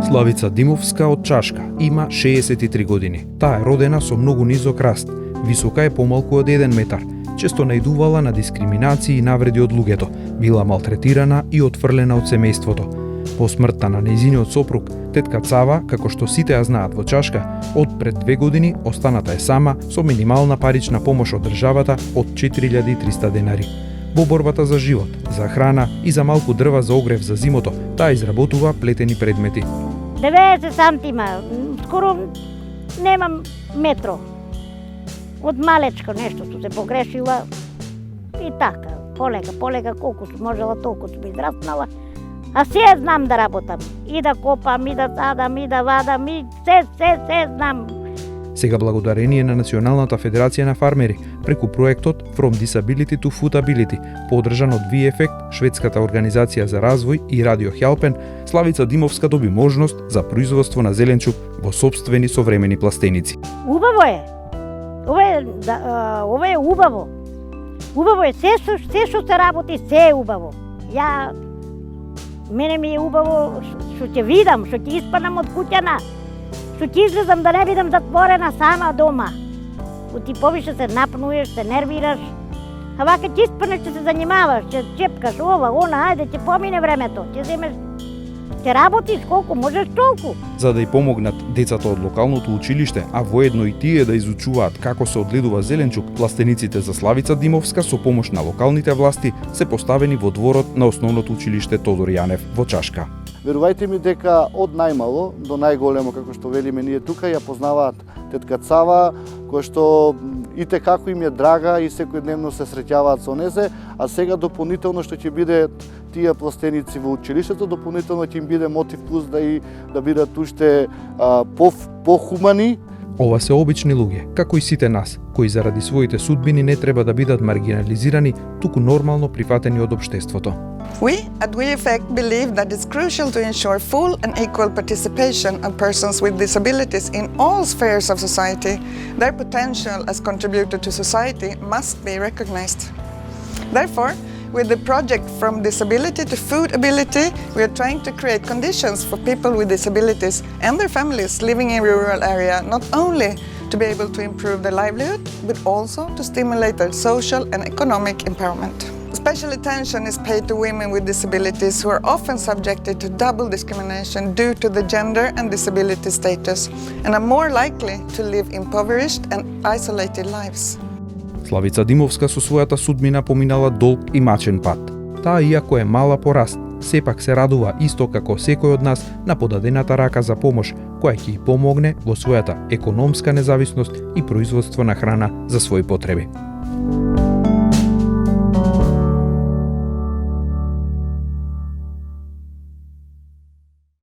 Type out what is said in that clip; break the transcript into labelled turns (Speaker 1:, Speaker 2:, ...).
Speaker 1: Славица Димовска од Чашка има 63 години. Таа е родена со многу низок раст, висока е помалку од 1 метар, често наидувала на дискриминации и навреди од луѓето, била малтретирана и отфрлена од семејството. По смртта на нејзиниот сопруг, тетка Цава, како што сите ја знаат во Чашка, од пред 2 години останата е сама со минимална парична помош од државата од 4300 денари. Во борбата за живот, за храна и за малку дрва за огрев за зимото, таа изработува плетени предмети.
Speaker 2: 90 сантима, скоро немам метро. Од малечко нешто што се погрешила и така, полека, колку сум можела, толку сум израснала. А се знам да работам, и да копам, и да садам, и да вадам, и се знам.
Speaker 1: Сега благодарение на Националната федерација на фармери, преку проектот From Disability to Foodability, поддржан од VFECT, шведската организација за развој и Радио Хелпен, Славица Димовска доби можност за производство на зеленчук во сопствени современи пластеници.
Speaker 2: Убаво е. Ова е убаво. Убаво е, се што се работи, се е убаво. Мене ми е убаво што ќе видам, што ќе испадам од куќана, што ќе излезам да не бидам затворена сама дома. Ти повише се напнуеш, се нервираш, а вака ќе испаднеш, ќе се занимаваш, ќе чепкаш ова, она, ајде, ќе помине времето, ќе земеш, ќе работиш колку можеш толку.
Speaker 1: За да ја помогнат децата од локалното училиште, а воедно и тие да изучуваат како се одгледува зеленчук, пластениците за Славица Димовска со помош на локалните власти се поставени во дворот на основното училиште Тодор Јанев во Чашка.
Speaker 3: Верувајте ми дека од најмало до најголемо, како што велиме ние тука, ја познаваат тетка Цава, која што и те како им е драга и секојдневно се среќаваат со незе, а сега дополнително што ќе биде тие пластеници во училиштето, дополнително ќе им биде мотив плюс да бидат уште похумани.
Speaker 1: Ова се обични луѓе, како и сите нас, кои заради своите судбини не треба да бидат маргинализирани, туку нормално прифатени од општеството.
Speaker 4: We at WeEffect believe that it's crucial to ensure full and equal participation of persons with disabilities in all spheres of society. Their potential as contributors to society must be recognized. Therefore, with the project From Disability to Foodability, we are trying to create conditions for people with disabilities and their families living in rural area, not only to be able to improve their livelihood, but also to stimulate their social and economic empowerment. Special attention is paid to women with disabilities who are often subjected to double discrimination due to the gender and disability status and are more likely to live impoverished and isolated lives.
Speaker 1: Славица Димовска со својата судбина поминала долг и мачен пат. Таа, иако е мала по раст, сепак се радува исто како секој од нас на подадената рака за помош, која ќе ја помогне во својата економска независност и производство на храна за своји потреби.